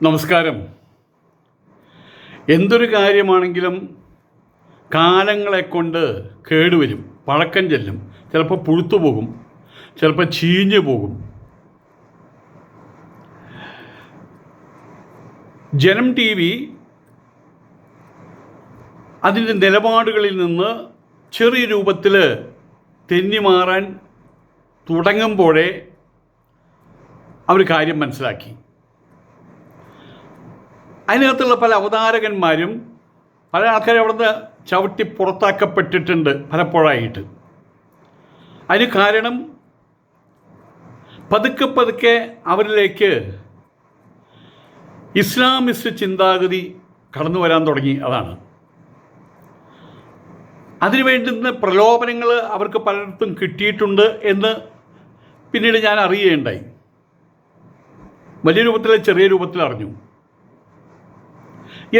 നമസ്കാരം. എന്തൊരു കാര്യമാണെങ്കിലും കാലങ്ങളെ കൊണ്ട് കേടുവരും, പഴക്കം ചെല്ലും, ചിലപ്പോൾ പുഴുത്തു പോകും, ചിലപ്പോൾ ചീഞ്ഞു പോകും. ജനം ടി വി അതിൻ്റെ നിലപാടുകളിൽ നിന്ന് ചെറിയ രൂപത്തിൽ തെന്നിമാറാൻ തുടങ്ങുമ്പോഴേ അവർ കാര്യം മനസ്സിലാക്കി. അതിനകത്തുള്ള പല അവതാരകന്മാരും പല ആൾക്കാരും അവിടുന്ന് ചവിട്ടി പുറത്താക്കപ്പെട്ടിട്ടുണ്ട് പലപ്പോഴായിട്ട്. അതിന് കാരണം പതുക്കെ പതുക്കെ അവരിലേക്ക് ഇസ്ലാമിസ്റ്റ് ചിന്താഗതി കടന്നു വരാൻ തുടങ്ങി. അതാണ് അതിനു വേണ്ടുന്ന പ്രലോഭനങ്ങൾ അവർക്ക് പലയിടത്തും കിട്ടിയിട്ടുണ്ട് എന്ന് പിന്നീട് ഞാൻ അറിയുകയുണ്ടായി. വലിയ രൂപത്തിൽ ചെറിയ രൂപത്തിൽ അറിഞ്ഞു.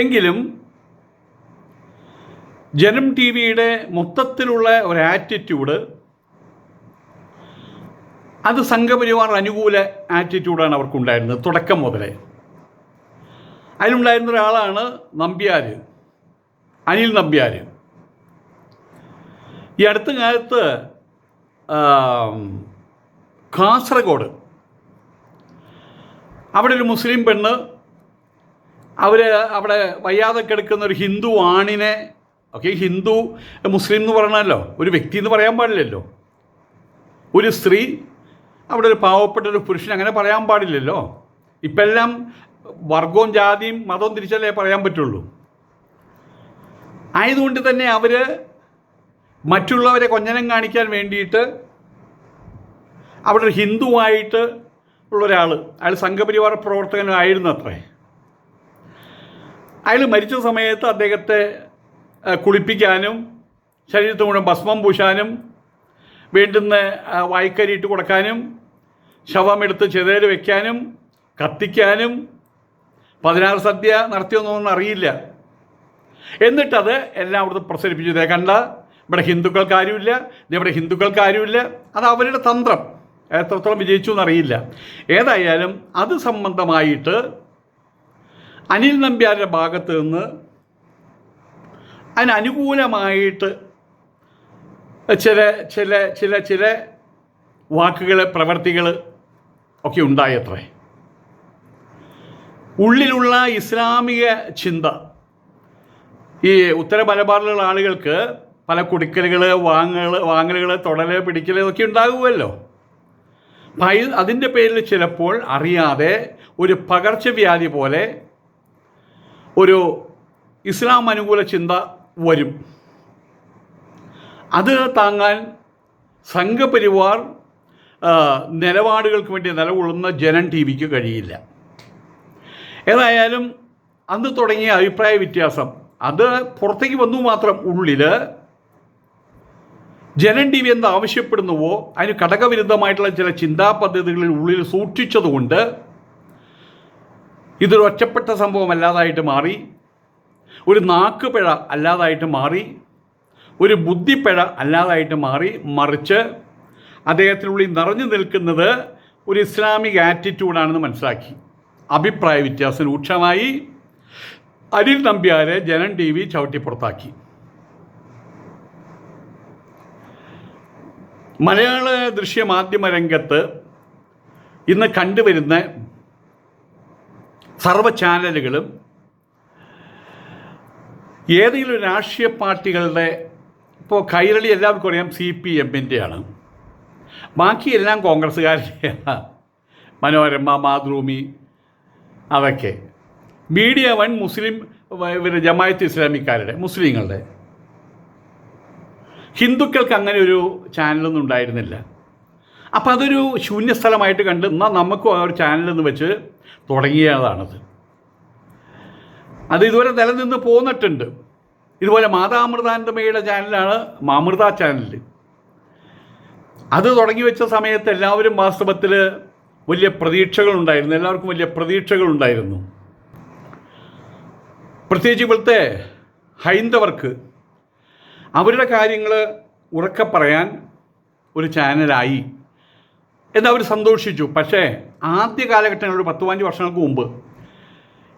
എങ്കിലും ജനം ടി വിയുടെ മൊത്തത്തിലുള്ള ഒരു ആറ്റിറ്റ്യൂഡ് അത് സംഘപരിവാർ അനുകൂല ആറ്റിറ്റ്യൂഡാണ് അവർക്കുണ്ടായിരുന്നത് തുടക്കം മുതലേ. അതിലുണ്ടായിരുന്ന ഒരാളാണ് നമ്പ്യാർ, അനിൽ നമ്പ്യാർ. ഈ അടുത്ത കാലത്ത് കാസർഗോഡ് അവിടെ ഒരു മുസ്ലിം പെണ്ണ് അവിടെ വയ്യാതെ കിടക്കുന്ന ഒരു ഹിന്ദു ആണിനെ, ഹിന്ദു മുസ്ലിം എന്ന് പറയണമല്ലോ, ഒരു വ്യക്തി എന്ന് പറയാൻ പാടില്ലല്ലോ. ഒരു സ്ത്രീ അവിടെ ഒരു പാവപ്പെട്ട ഒരു പുരുഷൻ അങ്ങനെ പറയാൻ പാടില്ലല്ലോ. ഇപ്പം എല്ലാം വർഗവും ജാതിയും മതവും തിരിച്ചല്ലേ പറയാൻ പറ്റുള്ളൂ. ആയതുകൊണ്ട് തന്നെ അവർ മറ്റുള്ളവരെ കൊഞ്ഞനം കാണിക്കാൻ വേണ്ടിയിട്ട് അവിടെ ഒരു ഹിന്ദുവായിട്ട് ഉള്ളൊരാൾ, അയാൾ സംഘപരിവാർ പ്രവർത്തകനായിരുന്നു അത്രേ. അയാൾ മരിച്ച സമയത്ത് അദ്ദേഹത്തെ കുളിപ്പിക്കാനും ശരീരത്തിൽ മുഴുവൻ ഭസ്മം പൂശാനും വേണ്ടുന്ന വായ്ക്കരിയിട്ട് കൊടുക്കാനും ശവമെടുത്ത് ചെതേര് വയ്ക്കാനും കത്തിക്കാനും 16 സദ്യ നടത്തിയൊന്നും അറിയില്ല. എന്നിട്ടത് എല്ലാം അവിടുത്തെ പ്രസരിപ്പിച്ചു. ഇതേ കണ്ട, ഇവിടെ ഹിന്ദുക്കൾക്കാരുമില്ല, ഇതെവിടെ ഹിന്ദുക്കൾക്കാരുമില്ല. അത് അവരുടെ തന്ത്രം എത്രത്തോളം വിജയിച്ചു എന്നറിയില്ല. ഏതായാലും അത് സംബന്ധമായിട്ട് അനിൽ നമ്പ്യാരുടെ ഭാഗത്ത് നിന്ന് അതിനനുകൂലമായിട്ട് ചില ചില ചില ചില വാക്കുകൾ, പ്രവർത്തികൾ ഒക്കെ ഉണ്ടായത്രേ. ഉള്ളിലുള്ള ഇസ്ലാമിക ചിന്ത ഈ ഉത്തര മലബാറിലുള്ള ആളുകൾക്ക് പല കുടിക്കലുകൾ, വാങ്ങലുകൾ, തൊടൽ, പിടിക്കൽ ഇതൊക്കെ ഉണ്ടാകുമല്ലോ. അപ്പം അതിൻ്റെ പേരിൽ ചിലപ്പോൾ അറിയാതെ ഒരു പകർച്ചവ്യാധി പോലെ ഒരു ഇസ്ലാം അനുകൂല ചിന്ത വരും. അത് താങ്ങാൻ സംഘപരിവാർ നിലപാടുകൾക്ക് വേണ്ടി നിലകൊള്ളുന്ന ജനം ടി വിക്ക് കഴിയില്ല. ഏതായാലും അന്ന് തുടങ്ങിയ അഭിപ്രായ വ്യത്യാസം അത് പുറത്തേക്ക് വന്നു മാത്രം. ഉള്ളിൽ ജനം ടി വി എന്ത് ആവശ്യപ്പെടുന്നുവോ അതിന് ഘടകവിരുദ്ധമായിട്ടുള്ള ചില ചിന്താ പദ്ധതികളിൽ ഉള്ളിൽ സൂക്ഷിച്ചതുകൊണ്ട് ഇതൊരു ഒറ്റപ്പെട്ട സംഭവം അല്ലാതായിട്ട് മാറി, ഒരു നാക്കുപിഴ അല്ലാതായിട്ട് മാറി, ഒരു ബുദ്ധിപ്പിഴ അല്ലാതായിട്ട് മാറി. മറിച്ച് അദ്ദേഹത്തിനുള്ളിൽ നിറഞ്ഞു നിൽക്കുന്നത് ഒരു ഇസ്ലാമിക് ആറ്റിറ്റ്യൂഡാണെന്ന് മനസ്സിലാക്കി. അഭിപ്രായ വ്യത്യാസം രൂക്ഷമായി. അനിൽ നമ്പ്യാരെ ജനം ടി വി ചവിട്ടിപ്പുറത്താക്കി. മലയാള ദൃശ്യമാധ്യമ രംഗത്ത് ഇന്ന് കണ്ടുവരുന്ന സർവ്വ ചാനലുകളും ഏതെങ്കിലും രാഷ്ട്രീയ പാർട്ടികളുടെ, ഇപ്പോൾ കൈരളി എല്ലാവർക്കും അറിയാം CPM-ൻ്റെയാണ്, ബാക്കിയെല്ലാം കോൺഗ്രസ്സുകാരുടെയാണ്. മനോരമ, മാതൃഭൂമി അതൊക്കെ. മീഡിയ വൺ മുസ്ലിം ജമായത്ത് ഇസ്ലാമിക്കാരുടെ, മുസ്ലിങ്ങളുടെ. ഹിന്ദുക്കൾക്ക് അങ്ങനെ ഒരു ചാനലൊന്നും ഉണ്ടായിരുന്നില്ല. അപ്പം അതൊരു ശൂന്യസ്ഥലമായിട്ട് കണ്ട് എന്നാൽ നമുക്കും ആ ഒരു ചാനലെന്ന് വെച്ച് തുടങ്ങിയതാണത്. അത് ഇതുവരെ നിലനിന്ന് പോന്നിട്ടുണ്ട്. ഇതുപോലെ മാതാമൃതാനന്ദമയുടെ ചാനലാണ് മാമൃത ചാനൽ. അത് തുടങ്ങി വെച്ച സമയത്ത് എല്ലാവരും വാസ്തവത്തിൽ വലിയ പ്രതീക്ഷകളുണ്ടായിരുന്നു. എല്ലാവർക്കും വലിയ പ്രതീക്ഷകളുണ്ടായിരുന്നു. പ്രത്യേകിച്ച് ഇവിടുത്തെ ഹൈന്ദവർക്ക് അവരുടെ കാര്യങ്ങൾ ഉറക്കെ പറയാൻ ഒരു ചാനലായി എന്നവർ സന്തോഷിച്ചു. പക്ഷേ ആദ്യ കാലഘട്ടങ്ങളിൽ ഒരു 10-15 വർഷങ്ങൾക്ക് മുമ്പ്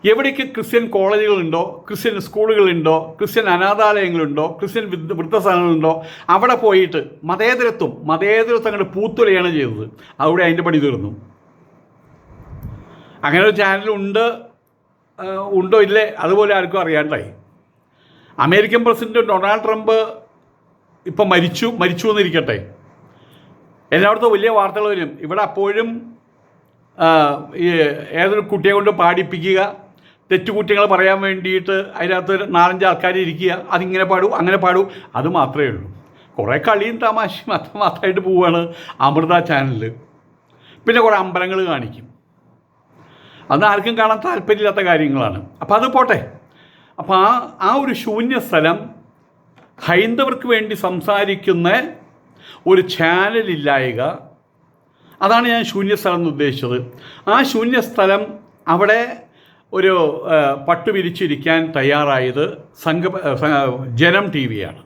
എവിടേക്ക് ക്രിസ്ത്യൻ കോളേജുകളുണ്ടോ, ക്രിസ്ത്യൻ സ്കൂളുകളുണ്ടോ, ക്രിസ്ത്യൻ അനാഥാലയങ്ങളുണ്ടോ, ക്രിസ്ത്യൻ വൃദ്ധസ്ഥാനങ്ങളുണ്ടോ, അവിടെ പോയിട്ട് മതേതരത്വം അങ്ങോട്ട് പൂത്തുലയാണ് ചെയ്തത്. അവിടെ അതിൻ്റെ പണി തീർന്നു. അങ്ങനെ ഒരു ചാനലുണ്ട്, ഉണ്ടോ ഇല്ലേ അതുപോലെ ആർക്കും അറിയാണ്ടായി. അമേരിക്കൻ പ്രസിഡന്റ് ഡൊണാൾഡ് ട്രംപ് ഇപ്പം മരിച്ചു എന്നിരിക്കട്ടെ, എല്ലായിടത്തും വലിയ വാർത്തകൾ വരും. ഇവിടെ അപ്പോഴും ഈ ഏതൊരു കുട്ടിയെ കൊണ്ട് പാടിപ്പിക്കുക, തെറ്റുകുറ്റങ്ങൾ പറയാൻ വേണ്ടിയിട്ട് അതിനകത്ത് 4-5 ആൾക്കാർ ഇരിക്കുക, അതിങ്ങനെ പാടൂ അങ്ങനെ പാടൂ, അത് മാത്രമേ ഉള്ളൂ. കുറേ കളിയും തമാശയും മാത്രമായിട്ട് പോവുകയാണ് അമൃത ചാനലിൽ. പിന്നെ കുറേ അമ്പലങ്ങൾ കാണിക്കും. അത് ആർക്കും കാണാൻ താല്പര്യമില്ലാത്ത കാര്യങ്ങളാണ്. അപ്പോൾ അത് പോട്ടെ. അപ്പോൾ ആ ഒരു ശൂന്യ സ്ഥലം, ഹൈന്ദവർക്ക് വേണ്ടി സംസാരിക്കുന്ന ഒരു ചാനലില്ലായക, അതാണ് ഞാൻ ശൂന്യസ്ഥലം എന്ന് ഉദ്ദേശിച്ചത്. ആ ശൂന്യസ്ഥലം അവിടെ ഒരു പട്ടു വിരിച്ചിരിക്കാൻ തയ്യാറായത് ജനം ടി വിയാണ്.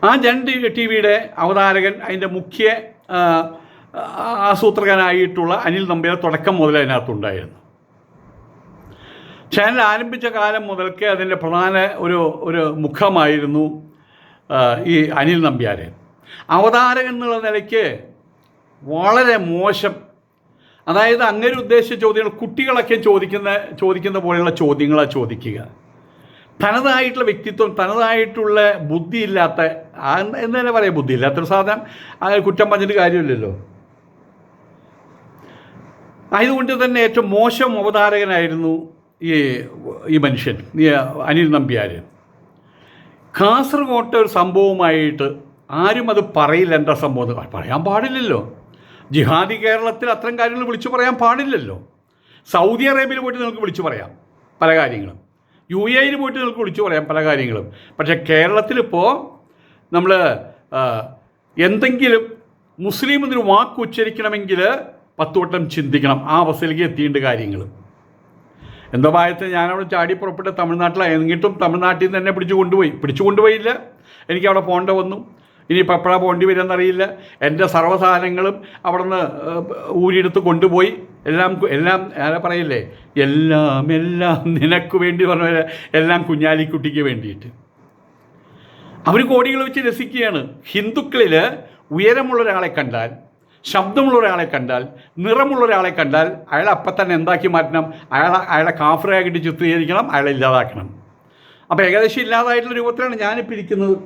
ആ ജനം ടി വിയുടെ അവതാരകൻ, അതിൻ്റെ മുഖ്യ ആസൂത്രകനായിട്ടുള്ള അനിൽ നമ്പ്യാർ തുടക്കം മുതൽ അതിനകത്തുണ്ടായിരുന്നു. ചാനൽ ആരംഭിച്ച കാലം മുതൽക്കേ അതിൻ്റെ പ്രധാന ഒരു മുഖമായിരുന്നു ഈ അനിൽ നമ്പ്യാർ. അവതാരകൻ എന്നുള്ള നിലയ്ക്ക് വളരെ മോശം, അതായത് അങ്ങനെ ഉദ്ദേശിച്ച ചോദ്യങ്ങൾ കുട്ടികളൊക്കെ ചോദിക്കുന്ന പോലെയുള്ള ചോദ്യങ്ങളാണ് ചോദിക്കുക. തനതായിട്ടുള്ള വ്യക്തിത്വം, തനതായിട്ടുള്ള ബുദ്ധിയില്ലാത്ത, എന്ന് തന്നെ പറയാം, ബുദ്ധിയില്ലാത്തൊരു സാധനം കുറ്റം പറഞ്ഞിട്ട് കാര്യമില്ലല്ലോ. ആയതുകൊണ്ട് തന്നെ ഏറ്റവും മോശം അവതാരകനായിരുന്നു ഈ മനുഷ്യൻ, ഈ അനിൽ നമ്പ്യാർ. കാസർഗോട്ടെ ഒരു സംഭവമായിട്ട് ആരും അത് പറയില്ല. എന്താ സംഭവം പറയാൻ പാടില്ലല്ലോ. ജിഹാദി കേരളത്തിൽ അത്തരം കാര്യങ്ങൾ വിളിച്ചു പറയാൻ പാടില്ലല്ലോ. സൗദി അറേബ്യയിൽ പോയിട്ട് നിങ്ങൾക്ക് വിളിച്ചു പറയാം പല കാര്യങ്ങളും, UAE പോയിട്ട് നിങ്ങൾക്ക് വിളിച്ചു പറയാം പല കാര്യങ്ങളും. പക്ഷേ കേരളത്തിലിപ്പോൾ നമ്മൾ എന്തെങ്കിലും മുസ്ലിം എന്നൊരു വാക്ക് ഉച്ചരിക്കണമെങ്കിൽ 10 വട്ടം ചിന്തിക്കണം. ആ അവസ്ഥയിലേക്ക് എത്തിയിട്ടുണ്ട് കാര്യങ്ങൾ. എന്തോ ഭാഗത്ത് ഞാനവിടെ ചാടി പുറപ്പെട്ട് തമിഴ്നാട്ടിലാണ്. എന്നിട്ടും തമിഴ്നാട്ടിൽ നിന്ന് തന്നെ പിടിച്ചു കൊണ്ടുപോയില്ല. എനിക്കവിടെ പോകേണ്ട വന്നു. ഇനിയിപ്പോൾ എപ്പോഴാണ് പോകേണ്ടി വരുമെന്നറിയില്ല. എൻ്റെ സർവ്വസാധനങ്ങളും അവിടെ നിന്ന് ഊരിയെടുത്ത് കൊണ്ടുപോയി. എല്ലാം ആരാ പറയില്ലേ, എല്ലാം നിനക്ക് വേണ്ടി പറഞ്ഞ എല്ലാം കുഞ്ഞാലിക്കുട്ടിക്ക് വേണ്ടിയിട്ട്. അവർ കോടികൾ വെച്ച് രസിക്കുകയാണ്. ഹിന്ദുക്കളിൽ ഉയരമുള്ള ഒരാളെ കണ്ടാൽ, ശബ്ദമുള്ള ഒരാളെ കണ്ടാൽ, നിറമുള്ള ഒരാളെ കണ്ടാൽ അയാളെ അപ്പം തന്നെ എന്താക്കി മാറ്റണം? അയാളെ കാഫറായിട്ട് ചിത്രീകരിക്കണം, അയാളെ ഇല്ലാതാക്കണം. അപ്പോൾ ഏകദേശം ഇല്ലാതായിട്ടുള്ള രൂപത്തിലാണ് ഞാനിപ്പോൾ ഇരിക്കുന്നത്.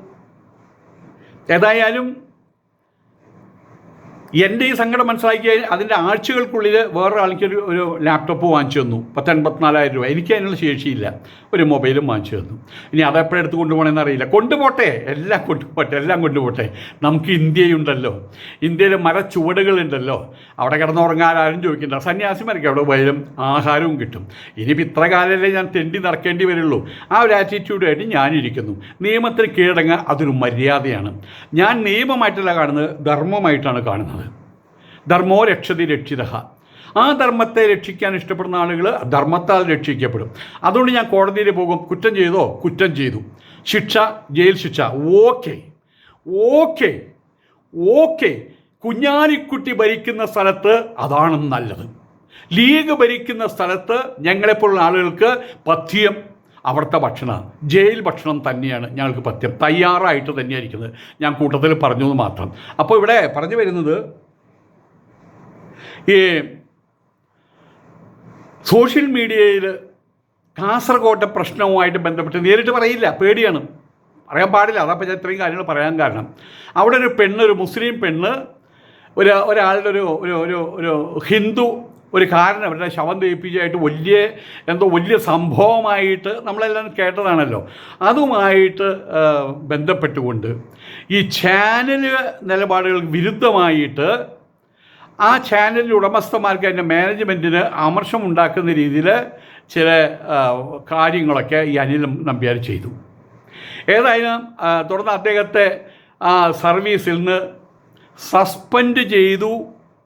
ഏതായാലും എൻ്റെ ഈ സങ്കടം മനസ്സിലാക്കി അതിൻ്റെ ആഴ്ചകൾക്കുള്ളിൽ വേറൊരാൾക്ക് ഒരു ലാപ്ടോപ്പ് വാങ്ങിച്ചു തന്നു, 84,000 രൂപ. എനിക്ക് അതിനുള്ള ശേഷിയില്ല. ഒരു മൊബൈലും വാങ്ങിച്ചു തന്നു. ഇനി അതെപ്പോഴെടുത്ത് കൊണ്ടുപോകണമെന്ന് അറിയില്ല. കൊണ്ടുപോട്ടെ, എല്ലാം കൊണ്ടുപോട്ടെ. നമുക്ക് ഇന്ത്യയുണ്ടല്ലോ, ഇന്ത്യയിൽ മരച്ചുവടുകളുണ്ടല്ലോ. അവിടെ കിടന്നുറങ്ങാൻ ആരും ചോദിക്കണ്ട. സന്യാസിമാർക്ക് അവിടെ വരും, ആഹാരവും കിട്ടും. ഇനിയിപ്പോൾ ഇത്ര കാലമല്ലേ ഞാൻ തെണ്ടി നടക്കേണ്ടി വരുള്ളൂ. ആ ഒരു ആറ്റിറ്റ്യൂഡായിട്ട് ഞാനിരിക്കുന്നു. നിയമത്തിന് കീഴടങ്ങുക അതൊരു മര്യാദയാണ്. ഞാൻ നിയമമായിട്ടല്ല കാണുന്നത്, ധർമ്മമായിട്ടാണ് കാണുന്നത്. ധർമ്മോ രക്ഷതി രക്ഷിതഃ. ആ ധർമ്മത്തെ രക്ഷിക്കാൻ ഇഷ്ടപ്പെടുന്ന ആളുകൾ ധർമ്മത്താൽ രക്ഷിക്കപ്പെടും. അതുകൊണ്ട് ഞാൻ കോടതിയിൽ പോകും. കുറ്റം ചെയ്തു, ശിക്ഷ ജയിൽ ശിക്ഷ, ഓക്കെ. കുഞ്ഞാലിക്കുട്ടി ഭരിക്കുന്ന സ്ഥലത്ത് അതാണ് നല്ലത്. ലീഗ് ഭരിക്കുന്ന സ്ഥലത്ത് ഞങ്ങളെപ്പോലുള്ള ആളുകൾക്ക് പഥ്യം അവിടുത്തെ ഭക്ഷണം, ജയിൽ ഭക്ഷണം തന്നെയാണ് ഞങ്ങൾക്ക് പഥ്യം. തയ്യാറായിട്ട് തന്നെയാണ് ഇരിക്കുന്നത്. ഞാൻ കൂട്ടത്തിൽ പറഞ്ഞു എന്ന് മാത്രം. അപ്പോൾ ഇവിടെ പറഞ്ഞു വരുന്നത്, ഈ സോഷ്യൽ മീഡിയയിൽ കാസർഗോട്ടെ പ്രശ്നവുമായിട്ട് ബന്ധപ്പെട്ട് നേരിട്ട് പറയില്ല, പേടിയാണ്, പറയാൻ പാടില്ല. അതപ്പോൾ ഞാൻ ഇത്രയും കാര്യങ്ങൾ പറയാൻ കാരണം, അവിടെ ഒരു മുസ്ലിം പെണ്ണ് ഒരാളുടെ ഒരു ഹിന്ദു ഒരു കാരണം അവരുടെ ശവം തേപ്പിച്ചായിട്ട് വലിയ സംഭവമായിട്ട് നമ്മളെല്ലാം കേട്ടതാണല്ലോ. അതുമായിട്ട് ബന്ധപ്പെട്ടുകൊണ്ട് ഈ ചാനൽ നിലപാടുകൾക്ക് വിരുദ്ധമായിട്ട് ആ ചാനലിൻ്റെ ഉടമസ്ഥന്മാർക്ക്, അതിൻ്റെ മാനേജ്മെൻറ്റിന് അമർഷമുണ്ടാക്കുന്ന രീതിയിൽ ചില കാര്യങ്ങളൊക്കെ ഈ അനിൽ നമ്പ്യാർ ചെയ്തു. ഏതായാലും തുടർന്ന് അദ്ദേഹത്തെ ആ സർവീസിൽ നിന്ന് സസ്പെൻഡ് ചെയ്തു.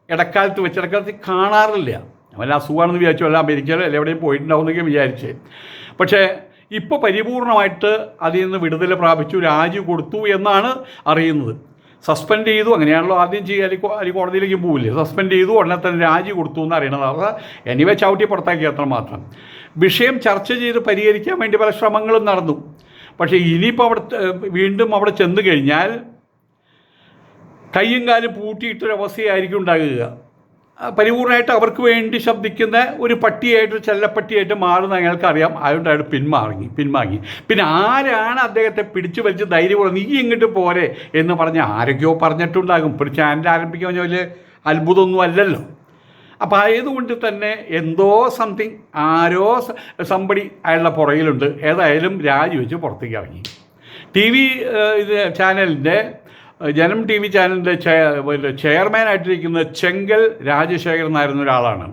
ഇടക്കാലത്ത് കാണാറില്ല. വല്ല അസുഖമാണെന്ന് വിചാരിച്ചു, വല്ല അമേരിക്കയിൽ അല്ല എവിടെയും പോയിട്ടുണ്ടാവുമെന്നൊക്കെ വിചാരിച്ച്. പക്ഷേ ഇപ്പോൾ പരിപൂർണമായിട്ട് അതിൽ നിന്ന് വിടുതൽ പ്രാപിച്ചു, രാജി കൊടുത്തു എന്നാണ് അറിയുന്നത്. സസ്പെൻഡ് ചെയ്തു. അങ്ങനെയാണല്ലോ ആദ്യം ചെയ്യുക, അല്ലെങ്കിൽ കോടതിയിലേക്ക് പോവില്ലേ. സസ്പെൻഡ് ചെയ്തു, ഉടനെ തന്നെ രാജി കൊടുത്തു എന്ന് അറിയണത്. അവർ എനിവേ ചവിട്ടി പുറത്താക്കി അത്രമാത്രം. വിഷയം ചർച്ച ചെയ്ത് പരിഹരിക്കാൻ വേണ്ടി പല ശ്രമങ്ങളും നടന്നു. പക്ഷേ ഇനിയിപ്പോൾ വീണ്ടും അവിടെ ചെന്ന് കഴിഞ്ഞാൽ കയ്യും കാലും പൂട്ടിയിട്ടൊരവസ്ഥയായിരിക്കും ഉണ്ടാകുക. പരിപൂർണമായിട്ട് അവർക്ക് വേണ്ടി ശബ്ദിക്കുന്ന ഒരു പട്ടിയായിട്ട്, ചെല്ലപ്പട്ടിയായിട്ട് മാറുന്ന ഞങ്ങൾക്കറിയാം. അതുകൊണ്ട് അയാൾ പിൻവാങ്ങി. പിന്നെ ആരാണ് അദ്ദേഹത്തെ പിടിച്ചു വലിച്ച് ധൈര്യം നീ ഇങ്ങോട്ട് പോരെ എന്ന് പറഞ്ഞ് ആരൊക്കെയോ പറഞ്ഞിട്ടുണ്ടാകും. ഇപ്പോൾ ഒരു ചാനൽ ആരംഭിക്കാൻ വലിയ അത്ഭുതമൊന്നും അല്ലല്ലോ. അപ്പോൾ ആയതുകൊണ്ട് തന്നെ എന്തോ സംതിങ്, ആരോ സംബടി അയാളുടെ പുറകിലുണ്ട്. ഏതായാലും രാജിവെച്ച് പുറത്തേക്ക് ഇറങ്ങി. TV ചാനലിൻ്റെ ജനം TV ചാനലിൻ്റെ ചെയർമാനായിട്ടിരിക്കുന്ന ചെങ്കൽ രാജശേഖരൻ എന്നായിരുന്ന ഒരാളാണ്.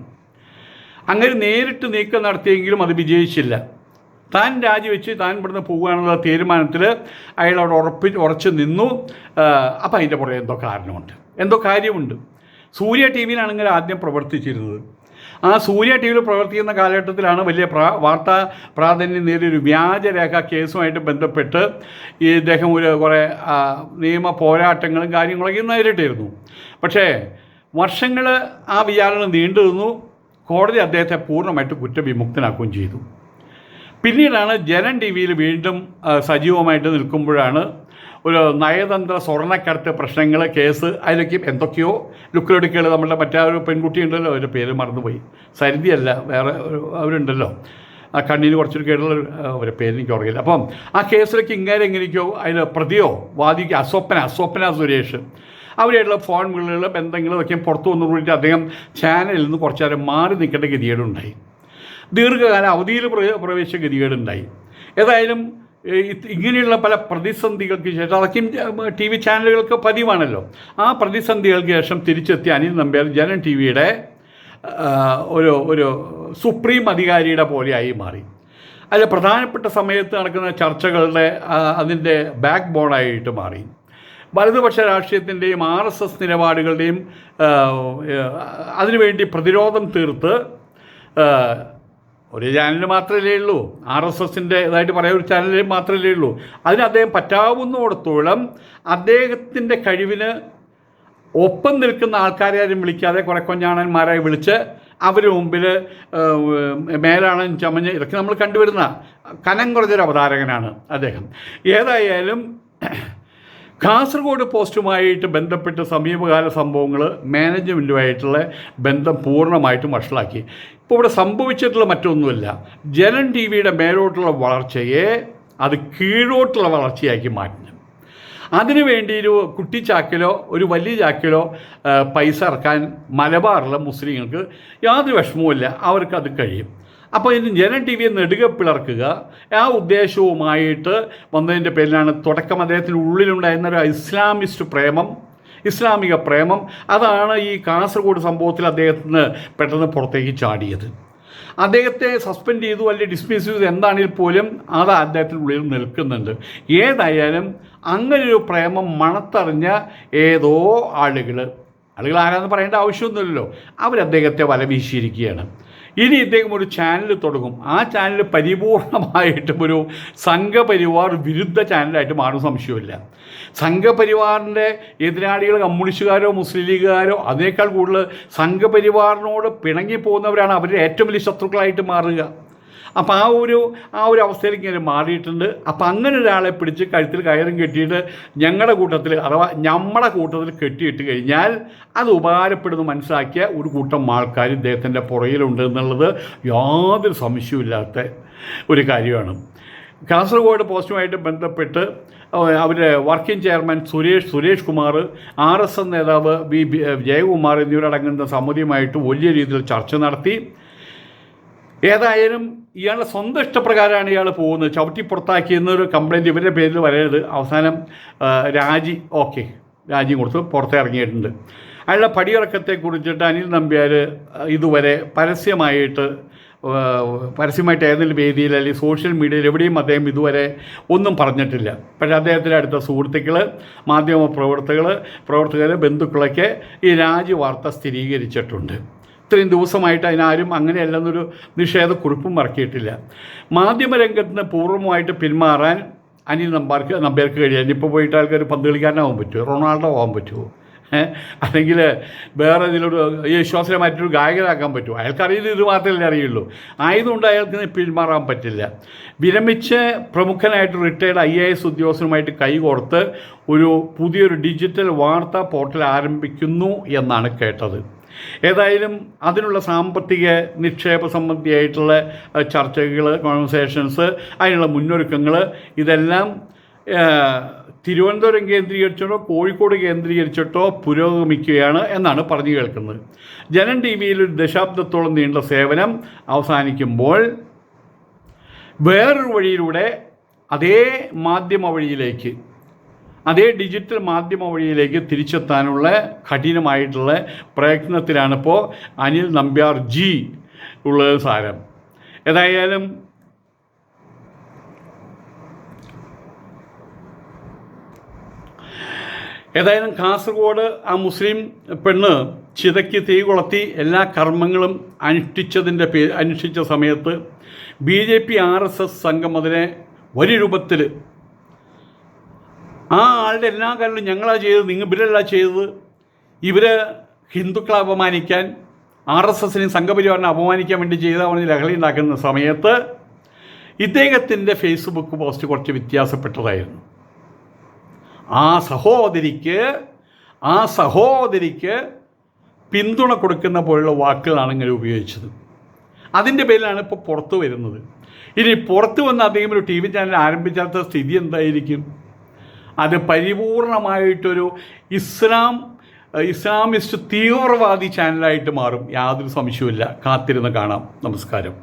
അങ്ങനെ നേരിട്ട് നീക്കം നടത്തിയെങ്കിലും അത് വിജയിച്ചില്ല. താൻ രാജിവെച്ച് താൻ ഇവിടുന്ന് പോവുകയാണെന്നുള്ള തീരുമാനത്തിൽ അയാൾ അവിടെ ഉറച്ചു നിന്നു. അപ്പോൾ അതിൻ്റെ പുറകെ എന്തോ കാര്യമുണ്ട്. സൂര്യ TV-യിലാണെങ്കിൽ ആദ്യം പ്രവർത്തിച്ചിരുന്നത്. ആ സൂര്യ TV-യിൽ പ്രവർത്തിക്കുന്ന കാലഘട്ടത്തിലാണ് വലിയ വാർത്താ പ്രാധാന്യം നേടിയൊരു വ്യാജരേഖ കേസുമായിട്ട് ബന്ധപ്പെട്ട് ഇദ്ദേഹം കുറേ നിയമ പോരാട്ടങ്ങളും കാര്യങ്ങളൊക്കെ നേരിട്ടിരുന്നു. പക്ഷേ വർഷങ്ങൾ ആ വിചാരണ നീണ്ടു നിന്നു. കോടതി അദ്ദേഹത്തെ പൂർണ്ണമായിട്ട് കുറ്റവിമുക്തനാക്കുകയും ചെയ്തു. പിന്നീടാണ് ജനം TV-യിൽ വീണ്ടും സജീവമായിട്ട് നിൽക്കുമ്പോഴാണ് ഒരു നയതന്ത്ര സ്വർണ്ണക്കടത്ത് പ്രശ്നങ്ങൾ കേസ്, അതിലൊക്കെ എന്തൊക്കെയോ ലുക്കിലൊടുക്കുകൾ. നമ്മളുടെ മറ്റൊരു പെൺകുട്ടിയുണ്ടല്ലോ, അവരുടെ പേര് മറന്നുപോയി, സരിതയല്ല, വേറെ അവരുണ്ടല്ലോ, ആ കണ്ണിന് കുറച്ചൊരു കേടുള്ള അവരുടെ പേര് എനിക്ക് ഓർക്കില്ല. അപ്പം ആ കേസിലേക്ക് എങ്ങനെയൊക്കെയോ അതിൽ പ്രതിയോ വാദിക്കുക അസ്വപ്ന സുരേഷ്, അവരായിട്ടുള്ള ഫോൺ വിളികൾ ബന്ധങ്ങളൊക്കെ പുറത്തു വന്നു കൂടിയിട്ട് അദ്ദേഹം ചാനലിൽ നിന്ന് കുറച്ചു നേരം മാറി നിൽക്കേണ്ട ഗതികേടുണ്ടായി. ദീർഘകാല അവധിയിൽ പ്രവേശിച്ച ഗതികേടുണ്ടായി. ഏതായാലും ഇങ്ങനെയുള്ള പല പ്രതിസന്ധികൾക്ക് ശേഷം, അതൊക്കെ TV ചാനലുകൾക്ക് പതിവാണല്ലോ, ആ പ്രതിസന്ധികൾക്ക് ശേഷം തിരിച്ചെത്തിയ അനിൽ നമ്പ്യാർ ജനം TV-യുടെ ഒരു സുപ്രീം അധികാരിയുടെ പോലെയായി മാറി. അതിൽ പ്രധാനപ്പെട്ട സമയത്ത് നടക്കുന്ന ചർച്ചകളുടെ അതിൻ്റെ ബാക്ക് ബോണായിട്ട് മാറി. വലതുപക്ഷ രാഷ്ട്രീയത്തിൻ്റെയും RSS നിലപാടുകളുടെയും അതിനുവേണ്ടി പ്രതിരോധം തീർത്ത് ഒരു ചാനൽ മാത്രമല്ലേ ഉള്ളൂ, RSSൻ്റെ ഇതായിട്ട് പറയാൻ ഒരു ചാനൽ മാത്രമല്ലേ ഉള്ളൂ. അതിന് അദ്ദേഹം പറ്റാവുന്നിടത്തോളം അദ്ദേഹത്തിൻ്റെ കഴിവിന് ഒപ്പം നിൽക്കുന്ന ആൾക്കാരെ ആരും വിളിക്കാതെ കുറേ കൊഞ്ഞാണന്മാരെ വിളിച്ച് അവർ മുമ്പിൽ മേലാണൻ ചമഞ്ഞ് ഇതൊക്കെ നമ്മൾ കണ്ടുവരുന്ന കനം കുറഞ്ഞൊരു അവതാരകനാണ് അദ്ദേഹം. ഏതായാലും കാസർഗോഡ് പോസ്റ്റുമായിട്ട് ബന്ധപ്പെട്ട് സമീപകാല സംഭവങ്ങൾ മാനേജ്മെൻറ്റുമായിട്ടുള്ള ബന്ധം പൂർണ്ണമായിട്ടും വഷളാക്കി. ഇപ്പോൾ ഇവിടെ സംഭവിച്ചിട്ടുള്ള മറ്റൊന്നുമില്ല, ജനം TV-യുടെ മേലോട്ടുള്ള വളർച്ചയെ അത് കീഴോട്ടുള്ള വളർച്ചയാക്കി മാറ്റുന്നു. അതിനുവേണ്ടി ഒരു കുട്ടിച്ചാക്കിലോ ഒരു വലിയ ചാക്കിലോ പൈസ ഇറക്കാൻ മലബാറിലെ മുസ്ലിങ്ങൾക്ക് യാതൊരു വിഷമവുമില്ല, അവർക്കത് കഴിയും. അപ്പോൾ ഇന്ന് ജനം TV-യെ നെടുക പിളർക്കുക ആ ഉദ്ദേശവുമായിട്ട് വന്നതിൻ്റെ പേരിലാണ് തുടക്കം അദ്ദേഹത്തിൻ്റെ ഉള്ളിലുണ്ടായിരുന്ന ഒരു ഇസ്ലാമിക പ്രേമം അതാണ് ഈ കാസർഗോഡ് സംഭവത്തിൽ അദ്ദേഹത്തിന് പെട്ടെന്ന് പുറത്തേക്ക് ചാടിയത്. അദ്ദേഹത്തെ സസ്പെൻഡ് ചെയ്തു അല്ലെങ്കിൽ ഡിസ്മിസ് ചെയ്തു എന്താണെങ്കിൽ പോലും അത് അദ്ദേഹത്തിനുള്ളിൽ നിൽക്കുന്നുണ്ട്. ഏതായാലും അങ്ങനൊരു പ്രേമം മണത്തറിഞ്ഞ ഏതോ ആളുകൾ ആരാണെന്ന് പറയേണ്ട ആവശ്യമൊന്നുമില്ലല്ലോ, അവരദ്ദേഹത്തെ വലവീശിയിരിക്കുകയാണ്. ഇനി ഇദ്ദേഹം ഒരു ചാനൽ തുടങ്ങും. ആ ചാനൽ പരിപൂർണമായിട്ടും ഒരു സംഘപരിവാർ വിരുദ്ധ ചാനലായിട്ട് മാറും, സംശയമില്ല. സംഘപരിവാറിൻ്റെ എതിരാളികൾ കമ്മ്യൂണിസ്റ്റുകാരോ മുസ്ലിം ലീഗുകാരോ അതിനേക്കാൾ കൂടുതൽ സംഘപരിവാറിനോട് പിണങ്ങിപ്പോകുന്നവരാണ് അവരുടെ ഏറ്റവും വലിയ ശത്രുക്കളായിട്ട് മാറുക. അപ്പോൾ ആ ഒരു അവസ്ഥയിലേക്ക് ഇങ്ങനെ മാറിയിട്ടുണ്ട്. അപ്പോൾ അങ്ങനെ ഒരാളെ പിടിച്ച് കഴുത്തിൽ കയറും കെട്ടിയിട്ട് നമ്മുടെ കൂട്ടത്തിൽ കെട്ടിയിട്ട് കഴിഞ്ഞാൽ അത് ഉപകാരപ്പെടുന്നു മനസ്സിലാക്കിയ ഒരു കൂട്ടം ആൾക്കാർ ഇദ്ദേഹത്തിൻ്റെ പുറകിലുണ്ട് എന്നുള്ളത് യാതൊരു സംശയമില്ലാത്ത ഒരു കാര്യമാണ്. കാസർഗോഡ് പോസ്റ്റുമായിട്ട് ബന്ധപ്പെട്ട് അവരുടെ working chairman Suresh Kumar, RSS നേതാവ് ജയകുമാർ എന്നിവരടങ്ങുന്ന സമിതിയുമായിട്ട് വലിയ രീതിയിൽ ചർച്ച നടത്തി. ഏതായാലും ഇയാളുടെ സ്വന്തം ഇഷ്ടപ്രകാരമാണ് ഇയാൾ പോകുന്നത്. ചവിട്ടി പുറത്താക്കിയെന്നൊരു കംപ്ലയിൻറ്റ് ഇവരുടെ പേരിൽ വരരുത്. അവസാനം രാജി കൊടുത്ത് പുറത്തിറങ്ങിയിട്ടുണ്ട്. അയാളുടെ പടിയിറക്കത്തെക്കുറിച്ചിട്ട് അനിൽ നമ്പ്യാർ ഇതുവരെ പരസ്യമായിട്ട് ഏതെങ്കിലും വേദിയിൽ അല്ലെങ്കിൽ സോഷ്യൽ മീഡിയയിൽ എവിടെയും അദ്ദേഹം ഇതുവരെ ഒന്നും പറഞ്ഞിട്ടില്ല. പക്ഷേ അദ്ദേഹത്തിൻ്റെ അടുത്ത സുഹൃത്തുക്കൾ, മാധ്യമ പ്രവർത്തകർ, ബന്ധുക്കളൊക്കെ ഈ രാജി വാർത്ത സ്ഥിരീകരിച്ചിട്ടുണ്ട്. ഇത്രയും ദിവസമായിട്ട് അതിനാരും അങ്ങനെയല്ലെന്നൊരു നിഷേധക്കുറിപ്പും ഇറക്കിയിട്ടില്ല. മാധ്യമരംഗത്ത് നിന്ന് പൂർണ്ണമായിട്ട് പിന്മാറാൻ അനിൽ നമ്പ്യാർക്ക് കഴിയാൻ ഇപ്പോൾ പോയിട്ട് ആൾക്കാർ പന്ത് കളിക്കാരനാവാൻ പറ്റുമോ, റൊണാൾഡോ ആവാൻ പറ്റുമോ, അല്ലെങ്കിൽ വേറെ ഇതിലൊരു വിശ്വാസമായിട്ടൊരു ഗായകനാക്കാൻ പറ്റുമോ? അയാൾക്കറിയില്ല, ഇത് മാത്രമല്ലേ അറിയുള്ളൂ. ആയതുകൊണ്ട് അയാൾക്ക് പിന്മാറാൻ പറ്റില്ല. വിരമിച്ച് പ്രമുഖനായിട്ട് റിട്ടയർഡ് IAS ഉദ്യോഗസ്ഥനുമായിട്ട് കൈകോർത്ത് ഒരു പുതിയൊരു ഡിജിറ്റൽ വാർത്താ പോർട്ടൽ ആരംഭിക്കുന്നു എന്നാണ് കേട്ടത്. ഏതായാലും അതിനുള്ള സാമ്പത്തിക നിക്ഷേപ സംബന്ധിയായിട്ടുള്ള ചർച്ചകൾ, കോൺവെർസേഷൻസ്, അതിനുള്ള മുന്നൊരുക്കങ്ങൾ ഇതെല്ലാം തിരുവനന്തപുരം കേന്ദ്രീകരിച്ചിട്ടോ കോഴിക്കോട് കേന്ദ്രീകരിച്ചിട്ടോ പുരോഗമിക്കുകയാണ് എന്നാണ് പറഞ്ഞു കേൾക്കുന്നത്. ജനം TV-യിൽ ഒരു ദശാബ്ദത്തോളം നീണ്ട സേവനം അവസാനിക്കുമ്പോൾ വേറൊരു വഴിയിലൂടെ അതേ മാധ്യമ വഴിയിലേക്ക്, അതേ ഡിജിറ്റൽ മാധ്യമ വഴിയിലേക്ക് തിരിച്ചെത്താനുള്ള കഠിനമായിട്ടുള്ള പ്രയത്നത്തിലാണിപ്പോൾ അനിൽ നമ്പ്യാർ ജി ഉള്ളത് സാരം. ഏതായാലും കാസർഗോഡ് ആ മുസ്ലിം പെണ്ണ് ചിതയ്ക്ക് തീ കൊളുത്തി എല്ലാ കർമ്മങ്ങളും അനുഷ്ഠിച്ച സമയത്ത് BJP RSS സംഘം അതിനെ വലിയ രൂപത്തിൽ ആ ആളുടെ എല്ലാ കാര്യങ്ങളും ഞങ്ങളാ ചെയ്തത്, ഇവരല്ല ചെയ്തത്, ഇവർ ഹിന്ദുക്കളെ അപമാനിക്കാൻ, RSSനെയും സംഘപരിവാറിനെ അപമാനിക്കാൻ വേണ്ടി ചെയ്താൽ പറഞ്ഞ് ലഹളി ഉണ്ടാക്കുന്ന സമയത്ത് ഇദ്ദേഹത്തിൻ്റെ ഫേസ്ബുക്ക് പോസ്റ്റ് കുറച്ച് വ്യത്യാസപ്പെട്ടതായിരുന്നു. ആ സഹോദരിക്ക് പിന്തുണ കൊടുക്കുന്ന പോലുള്ള വാക്കുകളാണ് ഇങ്ങനെ ഉപയോഗിച്ചത്. അതിൻ്റെ പേരിലാണ് ഇപ്പോൾ പുറത്തു വരുന്നത്. ഇനി പുറത്തു വന്ന് അദ്ദേഹം ഒരു TV ചാനൽ ആരംഭിച്ചാത്ത സ്ഥിതി എന്തായിരിക്കും? അത് പരിപൂർണമായിട്ടൊരു ഇസ്ലാമിസ്റ്റ് തീവ്രവാദി ചാനലായിട്ട് മാറും, യാതൊരു സംശയവുമില്ല. കാത്തിരുന്ന് കാണാം. നമസ്കാരം.